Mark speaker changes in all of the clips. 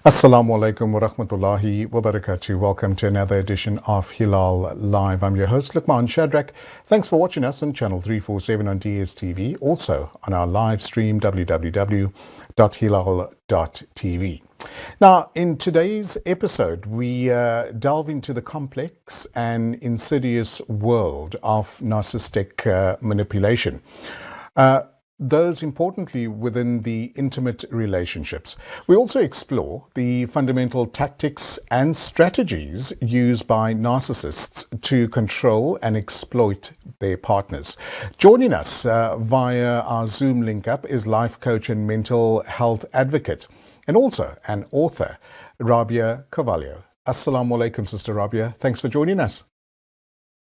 Speaker 1: Assalamu alaikum wa rahmatullahi wa barakatuh. Welcome to another edition of Hilaal Live. I'm your host, Luqmaan Shadrach. Thanks for watching us on channel 347 on DSTV, also on our live stream, www.hilaal.tv. Now, in today's episode, we delve into the complex and insidious world of narcissistic manipulation. Those importantly within the intimate relationships. We also explore the fundamental tactics and strategies used by narcissists to control and exploit their partners. Joining us via our Zoom link up is life coach and mental health advocate and also an author, Rabia Carvalho. Assalamu alaikum, Sister Rabia. Thanks for joining us.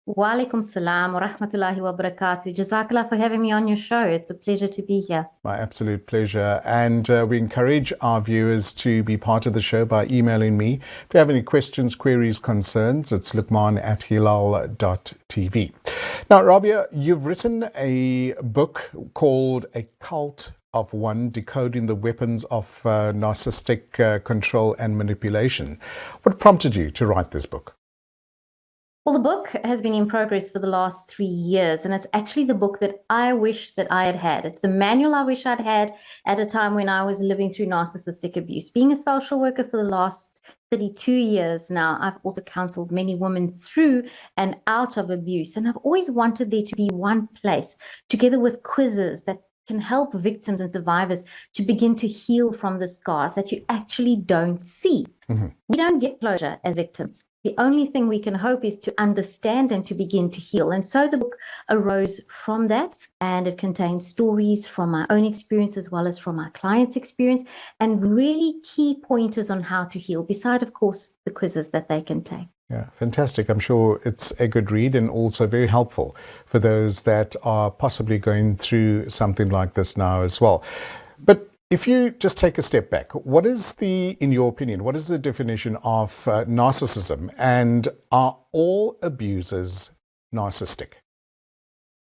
Speaker 2: Wa alaikum salam wa rahmatullahi wa barakatuh. Jazakallah for having me on your show. It's a pleasure to be here.
Speaker 1: My absolute pleasure. And we encourage our viewers to be part of the show by emailing me. If you have any questions, queries, concerns, it's luqmaan@hilaal.tv. Now, Rabia, you've written a book called A Cult of One, Decoding the Weapons of Narcissistic Control and Manipulation. What prompted you to write this book?
Speaker 2: Well, the book has been in progress for the last 3 years, and it's actually the book that I wish that I had had. It's the manual I wish I'd had at a time when I was living through narcissistic abuse. Being a social worker for the last 32 years now, I've also counseled many women through and out of abuse, and I've always wanted there to be one place, together with quizzes that can help victims and survivors to begin to heal from the scars that you actually don't see. We don't get closure as victims. The only thing we can hope is to understand and to begin to heal. And so the book arose from that, and it contains stories from my own experience as well as from my clients' experience, and really key pointers on how to heal, beside, of course, the quizzes that they can take.
Speaker 1: Yeah, fantastic. I'm sure it's a good read and also very helpful for those that are possibly going through something like this now as well. But if you just take a step back, in your opinion, what is the definition of narcissism, and are all abusers narcissistic?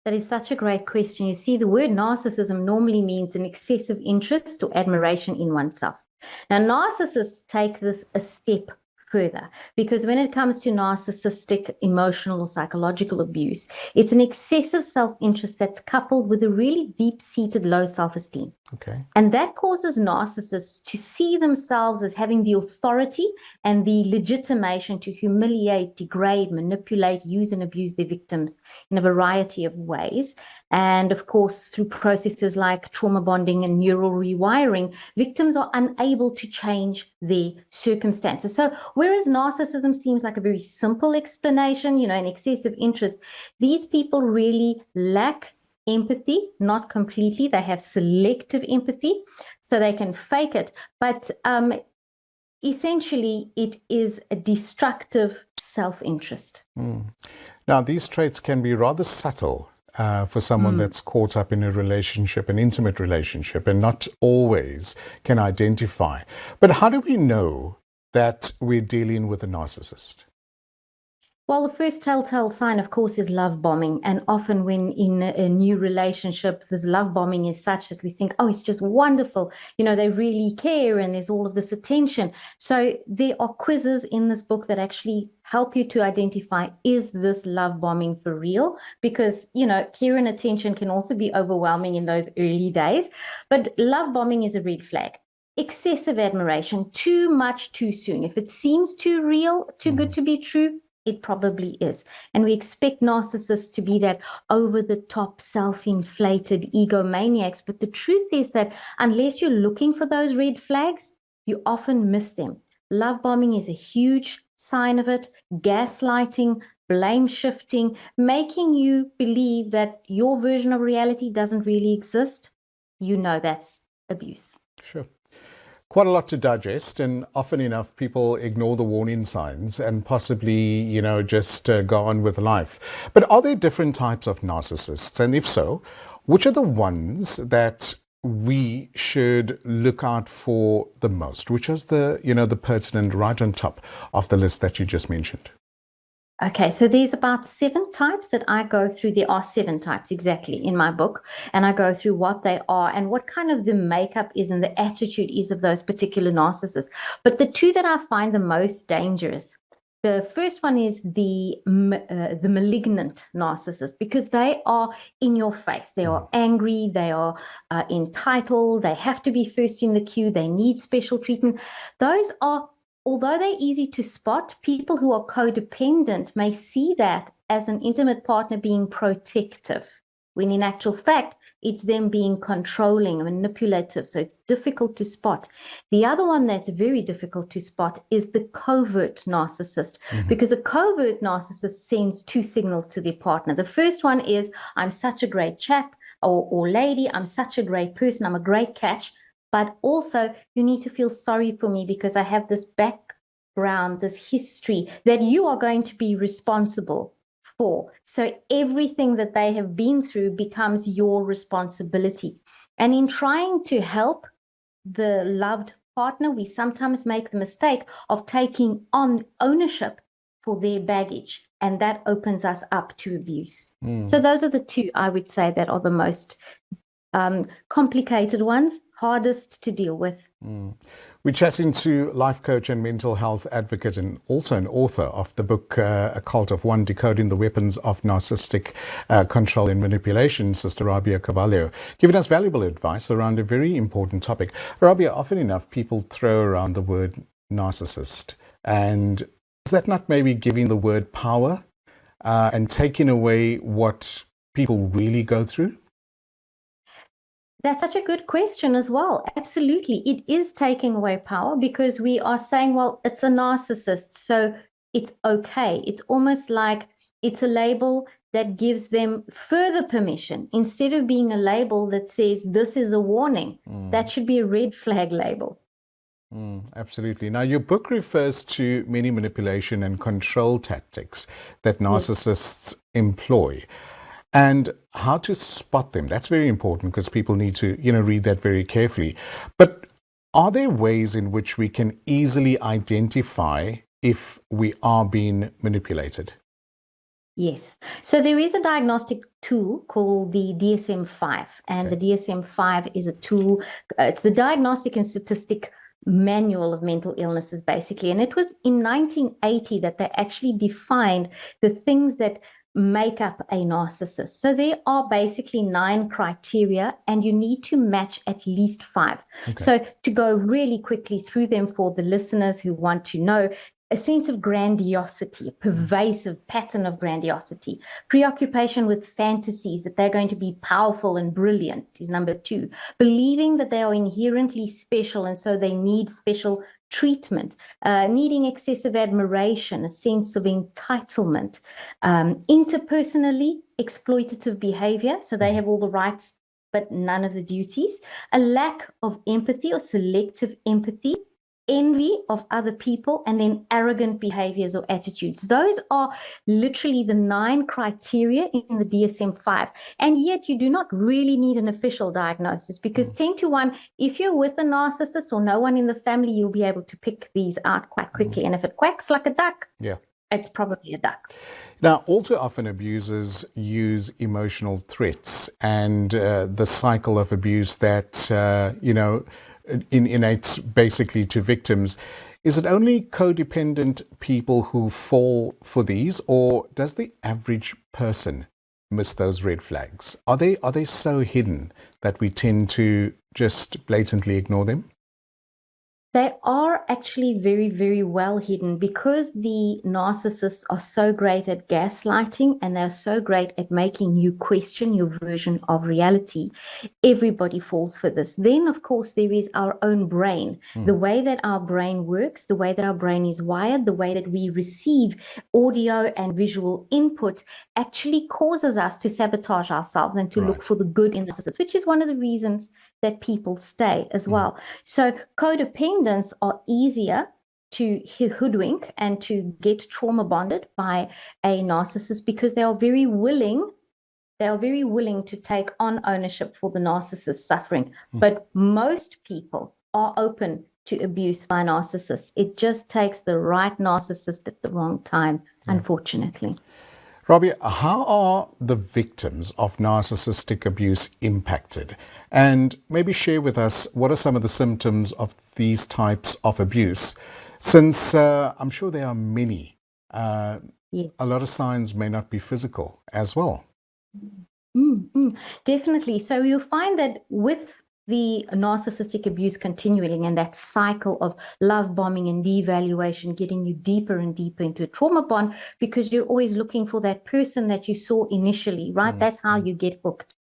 Speaker 2: That is such a great question. You see, the word narcissism normally means an excessive interest or admiration in oneself. Now, narcissists take this a step further, because when it comes to narcissistic emotional or psychological abuse, it's an excessive self-interest that's coupled with a really deep-seated low self-esteem.
Speaker 1: Okay.
Speaker 2: And that causes narcissists to see themselves as having the authority and the legitimation to humiliate, degrade, manipulate, use and abuse their victims in a variety of ways. And of course, through processes like trauma bonding and neural rewiring, victims are unable to change their circumstances. So whereas narcissism seems like a very simple explanation, an excessive interest, these people really lack empathy, not completely. They have selective empathy, so they can fake it. But essentially, it is a destructive self-interest.
Speaker 1: Now, these traits can be rather subtle for someone that's caught up in a relationship, an intimate relationship, and not always can identify. But how do we know that we're dealing with a narcissist?
Speaker 2: Well, the first telltale sign, of course, is love bombing. And often when in a new relationship, this love bombing is such that we think, oh, it's just wonderful. They really care and there's all of this attention. So there are quizzes in this book that actually help you to identify, is this love bombing for real? Because, care and attention can also be overwhelming in those early days. But love bombing is a red flag. Excessive admiration, too much too soon. If it seems too real, too good to be true, it probably is. And we expect narcissists to be that over-the-top, self-inflated egomaniacs. But the truth is that unless you're looking for those red flags, you often miss them. Love bombing is a huge sign of it. Gaslighting, blame shifting, making you believe that your version of reality doesn't really exist. That's abuse.
Speaker 1: Sure. Quite a lot to digest, and often enough people ignore the warning signs and possibly, just go on with life. But are there different types of narcissists? And if so, which are the ones that we should look out for the most? Which is the pertinent right on top of the list that you just mentioned?
Speaker 2: Okay, so there's about 7 types that I go through. There are 7 types exactly in my book, and I go through what they are and what kind of the makeup is and the attitude is of those particular narcissists. But the two that I find the most dangerous, the first one is the malignant narcissist, because they are in your face. They are angry, they are entitled, they have to be first in the queue, they need special treatment. Those are, although they're easy to spot, people who are codependent may see that as an intimate partner being protective, when in actual fact, it's them being controlling and manipulative. So it's difficult to spot. The other one that's very difficult to spot is the covert narcissist, because a covert narcissist sends 2 signals to their partner. The first one is, I'm such a great chap or lady, I'm such a great person, I'm a great catch. But also, you need to feel sorry for me because I have this background, this history that you are going to be responsible for. So everything that they have been through becomes your responsibility. And in trying to help the loved partner, we sometimes make the mistake of taking on ownership for their baggage, and that opens us up to abuse. So those are the two, I would say, that are the most complicated ones, hardest to deal with.
Speaker 1: We're chatting to life coach and mental health advocate and also an author of the book A Cult of One, Decoding the Weapons of Narcissistic Control and Manipulation, Sister Rabia Carvalho, giving us valuable advice around a very important topic. Rabia, often enough people throw around the word narcissist, and is that not maybe giving the word power and taking away what people really go through?
Speaker 2: That's such a good question as well. Absolutely. It is taking away power, because we are saying, well, it's a narcissist, so it's okay. It's almost like it's a label that gives them further permission instead of being a label that says this is a warning. That should be a red flag label.
Speaker 1: Absolutely. Now, your book refers to many manipulation and control tactics that narcissists employ, and how to spot them. That's very important, because people need to, read that very carefully. But are there ways in which we can easily identify if we are being manipulated?
Speaker 2: Yes. So there is a diagnostic tool called the DSM-5, and the DSM-5 is a tool. It's the Diagnostic and Statistic Manual of Mental Illnesses, basically. And it was in 1980 that they actually defined the things that make up a narcissist. So there are basically 9 criteria, and you need to match at least 5. So to go really quickly through them for the listeners who want to know: a sense of grandiosity, a pervasive pattern of grandiosity, preoccupation with fantasies that they're going to be powerful and brilliant is number 2, believing that they are inherently special and so they need special treatment, needing excessive admiration, a sense of entitlement, interpersonally exploitative behavior, so they have all the rights but none of the duties, a lack of empathy or selective empathy, envy of other people, and then arrogant behaviors or attitudes. Those are literally the 9 criteria in the DSM-5. And yet you do not really need an official diagnosis, because 10 to 1, if you're with a narcissist or no one in the family, you'll be able to pick these out quite quickly. And if it quacks like a duck, it's probably a duck.
Speaker 1: Now, all too often abusers use emotional threats and the cycle of abuse that, innates basically to victims. Is it only codependent people who fall for these, or does the average person miss those red flags? Are they so hidden that we tend to just blatantly ignore them?
Speaker 2: They are actually very, very well hidden, because the narcissists are so great at gaslighting and they're so great at making you question your version of reality. Everybody falls for this. Then, of course, there is our own brain. The way that our brain works, the way that our brain is wired, the way that we receive audio and visual input actually causes us to sabotage ourselves and to look for the good in this, which is one of the reasons that people stay as well. So codependents are easier to hoodwink and to get trauma bonded by a narcissist, because they are very willing to take on ownership for the narcissist's suffering. But most people are open to abuse by narcissists. It just takes the right narcissist at the wrong time, unfortunately.
Speaker 1: Rabia, how are the victims of narcissistic abuse impacted? And maybe share with us what are some of the symptoms of these types of abuse, since I'm sure there are many.
Speaker 2: Yes.
Speaker 1: A lot of signs may not be physical as well.
Speaker 2: Definitely. So you'll find that with the narcissistic abuse continuing and that cycle of love bombing and devaluation getting you deeper and deeper into a trauma bond, because you're always looking for that person that you saw initially, right? That's how you get hooked.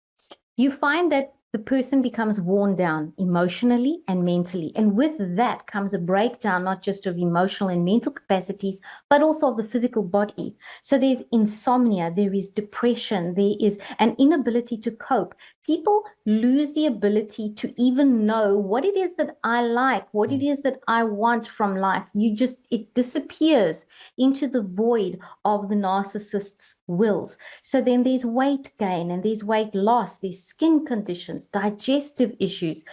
Speaker 2: You find that the person becomes worn down emotionally and mentally. And with that comes a breakdown, not just of emotional and mental capacities, but also of the physical body. So there's insomnia, there is depression, there is an inability to cope. People lose the ability to even know what it is that I like, what it is that I want from life. It disappears into the void of the narcissist's wills. So then there's weight gain and there's weight loss, there's skin conditions, digestive issues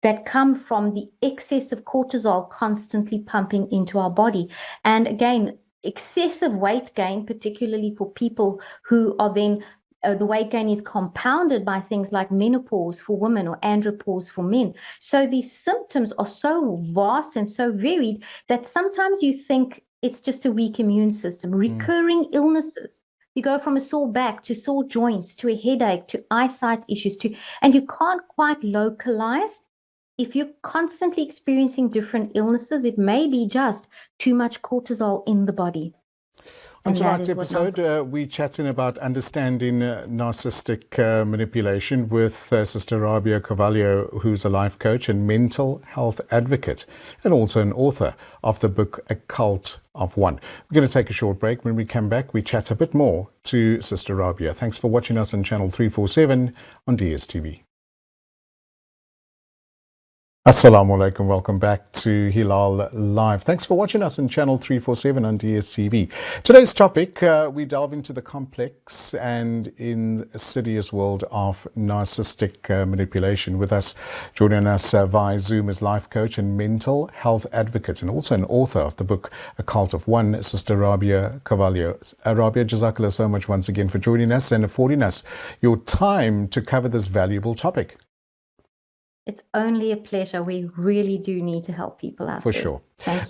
Speaker 2: that come from the excess of cortisol constantly pumping into our body. And again, excessive weight gain, particularly for people who are then the weight gain is compounded by things like menopause for women or andropause for men. So these symptoms are so vast and so varied that sometimes you think it's just a weak immune system. Recurring illnesses. You go from a sore back to sore joints to a headache to eyesight issues and you can't quite localize. If you're constantly experiencing different illnesses, it may be just too much cortisol in the body.
Speaker 1: On tonight's episode, we're chatting about understanding narcissistic manipulation with Sister Rabia Carvalho, who's a life coach and mental health advocate, and also an author of the book A Cult of One. We're going to take a short break. When we come back, we chat a bit more to Sister Rabia. Thanks for watching us on Channel 347 on DSTV. Assalamu alaikum, welcome back to Hilaal Live. Thanks for watching us on Channel 347 on DSTV. Today's topic, we delve into the complex and insidious world of narcissistic manipulation. With us, joining us via Zoom is life coach and mental health advocate and also an author of the book A Cult of One, Sister Rabia Carvalho. Rabia, Jazakallah so much once again for joining us and affording us your time to cover this valuable topic.
Speaker 2: It's only a pleasure. We really do need to help people out.
Speaker 1: For sure.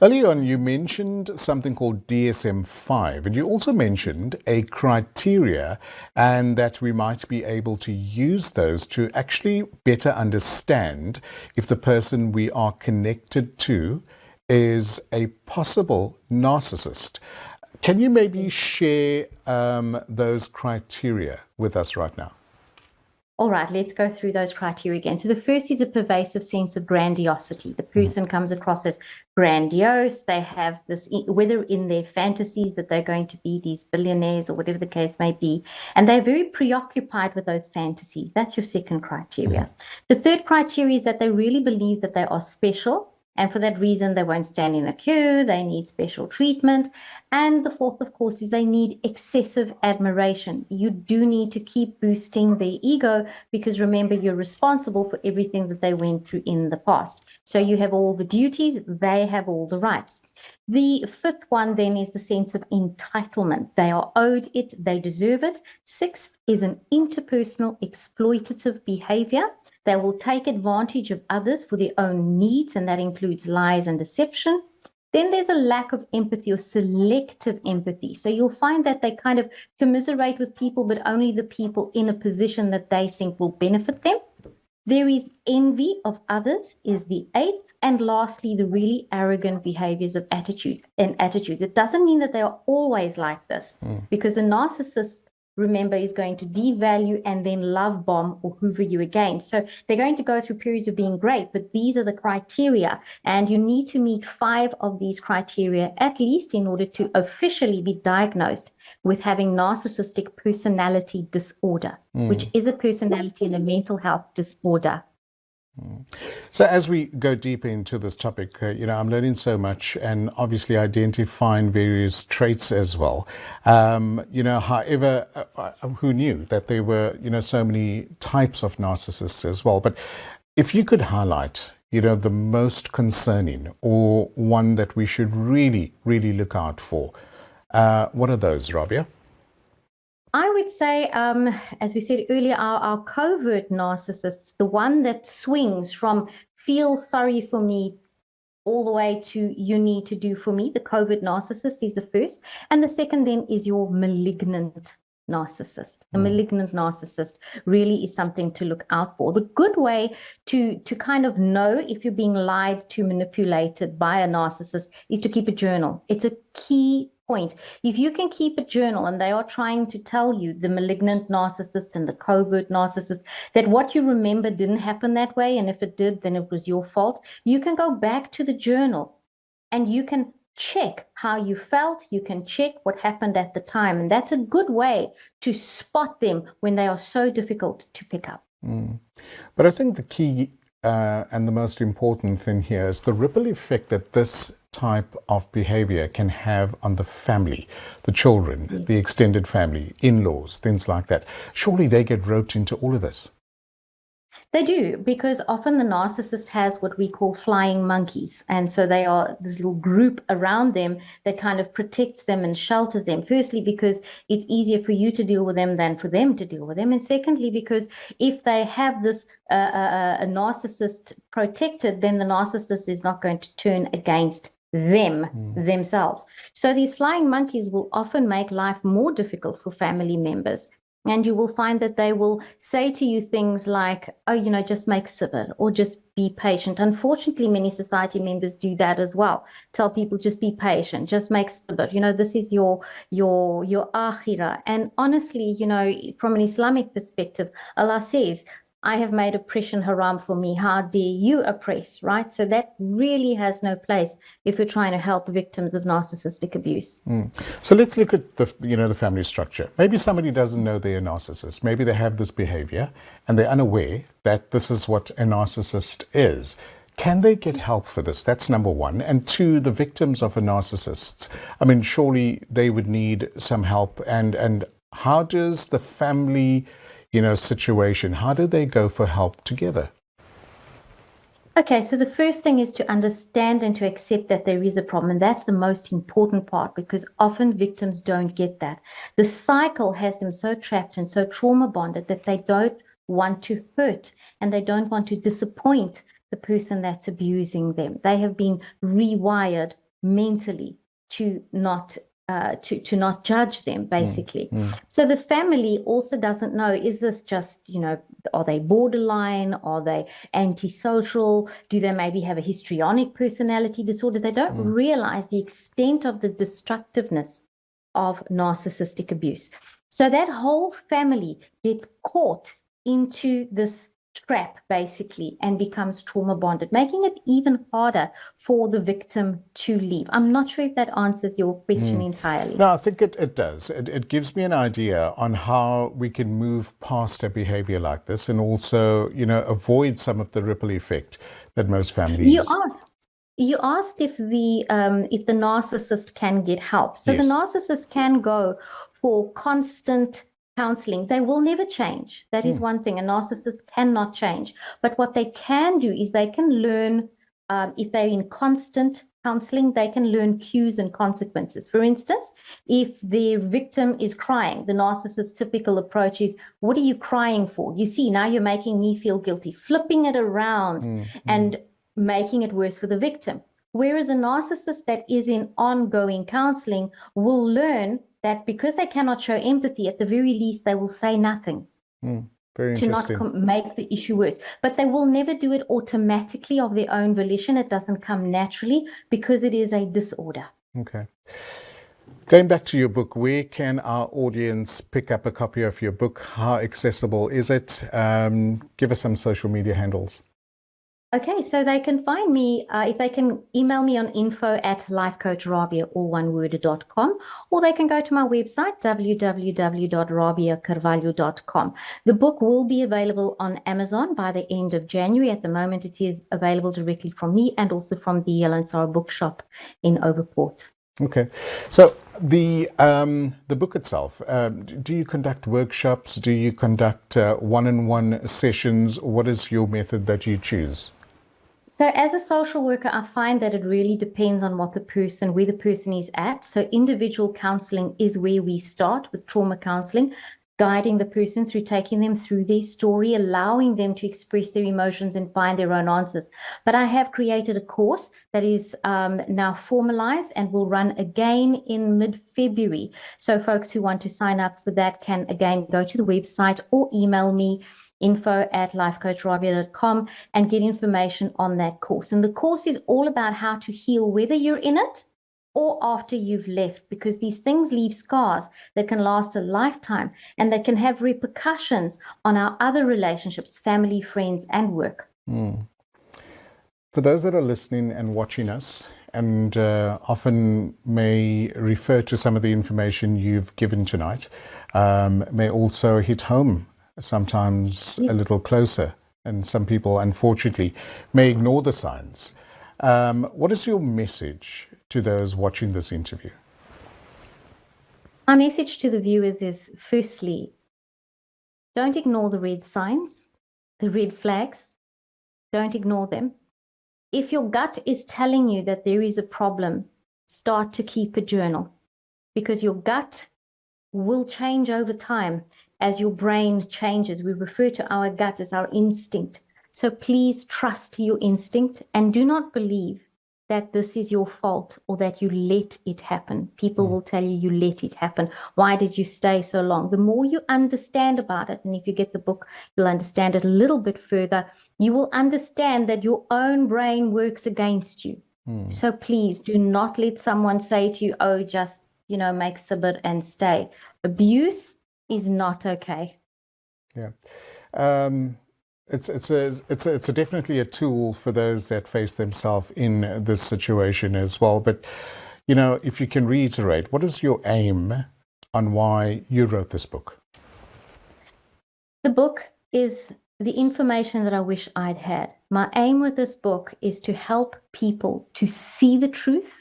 Speaker 1: Earlier on, you mentioned something called DSM-5, and you also mentioned a criteria, and that we might be able to use those to actually better understand if the person we are connected to is a possible narcissist. Can you maybe share those criteria with us right now?
Speaker 2: All right, let's go through those criteria again. So the first is a pervasive sense of grandiosity. The person comes across as grandiose. They have this, whether in their fantasies that they're going to be these billionaires or whatever the case may be, and they're very preoccupied with those fantasies. That's your second criteria. The third criteria is that they really believe that they are special. And for that reason, they won't stand in a queue. They need special treatment. And the fourth, of course, is they need excessive admiration. You do need to keep boosting their ego because remember, you're responsible for everything that they went through in the past. So you have all the duties, they have all the rights. The fifth one then is the sense of entitlement. They are owed it, they deserve it. Sixth is an interpersonal exploitative behavior. They will take advantage of others for their own needs, and that includes lies and deception. Then there's a lack of empathy or selective empathy. So you'll find that they kind of commiserate with people, but only the people in a position that they think will benefit them. There is envy of others is the eighth. And lastly, the really arrogant behaviors of attitudes. It doesn't mean that they are always like this, because a narcissist, remember, is going to devalue and then love bomb or hoover you again. So they're going to go through periods of being great, but these are the criteria. And you need to meet 5 of these criteria at least in order to officially be diagnosed with having narcissistic personality disorder, which is a personality and a mental health disorder.
Speaker 1: So as we go deeper into this topic, I'm learning so much and obviously identifying various traits as well. However, who knew that there were, so many types of narcissists as well. But if you could highlight, the most concerning, or one that we should really, really look out for? What are those, Rabia?
Speaker 2: I would say, as we said earlier, our covert narcissists, the one that swings from feel sorry for me all the way to you need to do for me. The covert narcissist is the first. And the second then is your malignant narcissist. The malignant narcissist really is something to look out for. The good way to kind of know if you're being lied to, manipulated by a narcissist, is to keep a journal. It's a key point. If you can keep a journal and they are trying to tell you, the malignant narcissist and the covert narcissist, that what you remember didn't happen that way, and if it did, then it was your fault, you can go back to the journal and you can check how you felt, you can check what happened at the time, and that's a good way to spot them when they are so difficult to pick up.
Speaker 1: But I think the key and the most important thing here is the ripple effect that this type of behavior can have on the family, the children, the extended family, in-laws, things like that. Surely they get roped into all of this.
Speaker 2: They do, because often the narcissist has what we call flying monkeys. And so they are this little group around them that kind of protects them and shelters them. Firstly, because it's easier for you to deal with them than for them to deal with them. And secondly, because if they have this a narcissist protected, then the narcissist is not going to turn against themselves. So these flying monkeys will often make life more difficult for family members. And you will find that they will say to you things like, oh, just make sabr, or just be patient. Unfortunately, many society members do that as well. Tell people, just be patient, just make sabr. This is your akhirah. And honestly, from an Islamic perspective, Allah says, I have made oppression haram for me. How dare you oppress, right? So that really has no place if we're trying to help victims of narcissistic abuse.
Speaker 1: So let's look at the family structure. Maybe somebody doesn't know they're a narcissist. Maybe they have this behavior and they're unaware that this is what a narcissist is. Can they get help for this? That's number one. And two, the victims of a narcissist, surely they would need some help. And how does the family situation, how do they go for help together?
Speaker 2: Okay, so the first thing is to understand and to accept that there is a problem. And that's the most important part, because often victims don't get that. The cycle has them so trapped and so trauma bonded that they don't want to hurt and they don't want to disappoint the person that's abusing them. They have been rewired mentally to not judge them, basically. So the family also doesn't know, is this just, are they borderline? Are they antisocial? Do they maybe have a histrionic personality disorder? They don't realize the extent of the destructiveness of narcissistic abuse. So that whole family gets caught into this trap, basically, and becomes trauma bonded, making it even harder for the victim to leave. I'm not sure if that answers your question entirely.
Speaker 1: No, I think it does. It gives me an idea on how we can move past a behavior like this and also, avoid some of the ripple effect that most families...
Speaker 2: You asked if the narcissist can get help. So
Speaker 1: Yes.
Speaker 2: The narcissist can go for constant counseling. They will never change. That is one thing. A narcissist cannot change. But what they can do is they can learn, if they're in constant counseling, they can learn cues and consequences. For instance, if the victim is crying, the narcissist's typical approach is, what are you crying for? You see, now you're making me feel guilty, flipping it around and making it worse for the victim. Whereas a narcissist that is in ongoing counseling will learn that because they cannot show empathy, at the very least, they will say nothing
Speaker 1: Very
Speaker 2: to not
Speaker 1: interesting.
Speaker 2: make the issue worse. But they will never do it automatically of their own volition. It doesn't come naturally because it is a disorder.
Speaker 1: Okay. Going back to your book, where can our audience pick up a copy of your book? How accessible is it? Give us some social media handles.
Speaker 2: Okay, so they can find me, if they can email me on info@lifecoachrabia, all one word.com, or they can go to my website, www.rabiacarvalho.com. The book will be available on Amazon by the end of January. At the moment, it is available directly from me and also from the Yelansara bookshop in Overport.
Speaker 1: Okay. So the book itself, do you conduct workshops? Do you conduct one-on-one sessions? What is your method that you choose?
Speaker 2: So as a social worker, I find that it really depends on where the person is at. So individual counseling is where we start with trauma counseling, guiding the person through taking them through their story, allowing them to express their emotions and find their own answers. But I have created a course that is now formalized and will run again in mid-February. So folks who want to sign up for that can again go to the website or email me info@lifecoachrabia.com and get information on that course. And the course is all about how to heal, whether you're in it or after you've left, because these things leave scars that can last a lifetime and that can have repercussions on our other relationships, family, friends, and work.
Speaker 1: For those that are listening and watching us, and often may refer to some of the information you've given tonight, may also hit home sometimes a little closer, and some people unfortunately may ignore the signs. What is your message to those watching this interview?
Speaker 2: My message to the viewers is, firstly, don't ignore the red signs, the red flags. Don't ignore them. If your gut is telling you that there is a problem, start to keep a journal, because your gut will change over time as your brain changes. We refer to our gut as our instinct. So please trust your instinct and do not believe that this is your fault or that you let it happen. People will tell you let it happen. Why did you stay so long? The more you understand about it, and if you get the book, you'll understand it a little bit further, you will understand that your own brain works against you. So please do not let someone say to you, oh, just, make sabr and stay. Abuse is not okay.
Speaker 1: Yeah. It's definitely a tool for those that face themselves in this situation as well. But, if you can reiterate, what is your aim on why you wrote this book?
Speaker 2: The book is the information that I wish I'd had. My aim with this book is to help people to see the truth,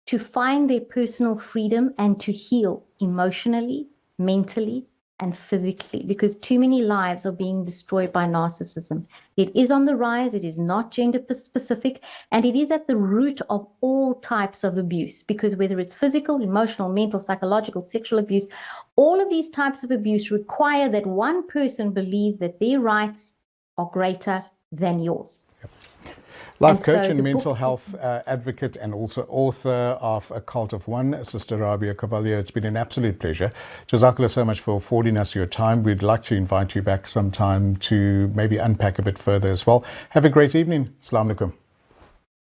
Speaker 2: to find their personal freedom, and to heal emotionally, mentally, and physically, because too many lives are being destroyed by narcissism. It is on the rise, it is not gender specific, and it is at the root of all types of abuse, because whether it's physical, emotional, mental, psychological, sexual abuse, all of these types of abuse require that one person believe that their rights are greater than yours.
Speaker 1: Life coach and mental health advocate, and also author of A Cult of One, Sister Rabia Carvalho. It's been an absolute pleasure. Jazakallah so much for affording us your time. We'd like to invite you back sometime to maybe unpack a bit further as well. Have a great evening. Assalamu alaikum.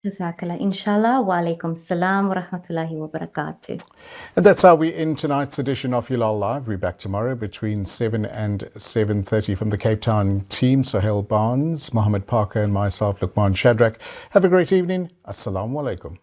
Speaker 2: Jazakallah. Inshallah. Wa alaikum salam wa rahmatullahi wa barakatuh.
Speaker 1: And that's how we end tonight's edition of Hilaal Live. We're back tomorrow between 7 and 7:30 from the Cape Town team. Sohail Barnes, Mohammed Parker, and myself, Luqmaan Shadrach. Have a great evening. Assalamu alaikum.